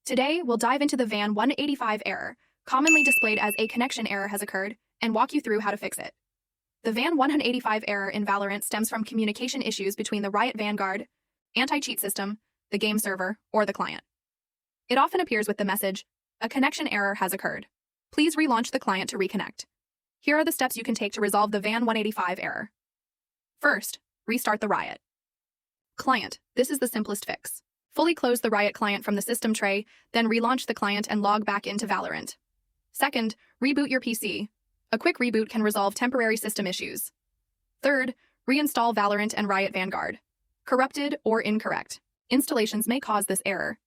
Today, we'll dive into the VAN 185 error, commonly displayed as a connection error has occurred, and walk you through how to fix it. The VAN 185 error in Valorant stems from communication issues between the Riot Vanguard, anti-cheat system, the game server, or the client. It often appears with the message, "A connection error has occurred. Please relaunch the client to reconnect." Here are the steps you can take to resolve the VAN 185 error. First, restart the Riot client. This is the simplest fix. Fully close the Riot client from the system tray, then relaunch the client and log back into Valorant. Second, reboot your PC. A quick reboot can resolve temporary system issues. Third, reinstall Valorant and Riot Vanguard. Corrupted or incorrect installations may cause this error.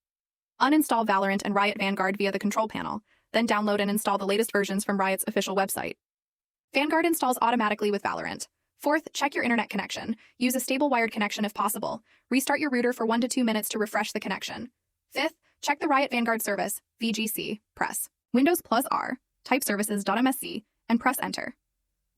Uninstall Valorant and Riot Vanguard via the control panel, then download and install the latest versions from Riot's official website. Vanguard installs automatically with Valorant. Fourth, check your internet connection. Use a stable wired connection if possible. Restart your router for 1 to 2 minutes to refresh the connection. Fifth, check the Riot Vanguard service, VGC, press Windows plus R, type services.msc, and press Enter.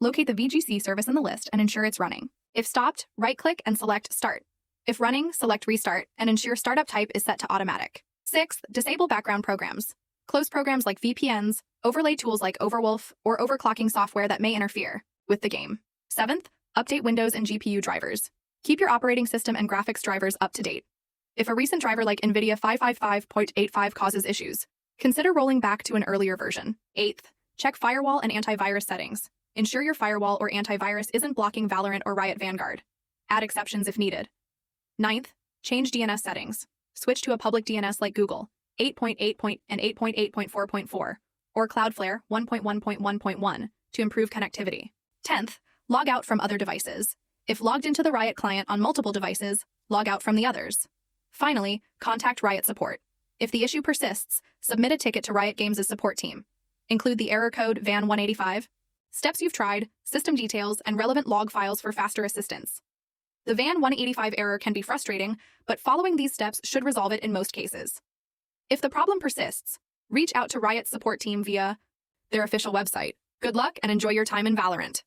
Locate the VGC service in the list and ensure it's running. If stopped, right-click and select Start. If running, select Restart and ensure startup type is set to automatic. Sixth, disable background programs. Close programs like VPNs, overlay tools like Overwolf, or overclocking software that may interfere with the game. Seventh, update Windows and GPU drivers. Keep your operating system and graphics drivers up to date. If a recent driver like NVIDIA 555.85 causes issues, consider rolling back to an earlier version. Eighth, check firewall and antivirus settings. Ensure your firewall or antivirus isn't blocking Valorant or Riot Vanguard. Add exceptions if needed. Ninth, change DNS settings. Switch to a public DNS like Google 8.8 and 8.8.4.4 or Cloudflare 1.1.1.1 to improve connectivity. 10th, log out from other devices. If logged into the Riot client on multiple devices, log out from the others. Finally, contact Riot support. If the issue persists, submit a ticket to Riot Games' support team. Include the error code VAN 185, steps you've tried, system details, and relevant log files for faster assistance. The VAN 185 error can be frustrating, but following these steps should resolve it in most cases. If the problem persists, reach out to Riot's support team via their official website. Good luck and enjoy your time in Valorant.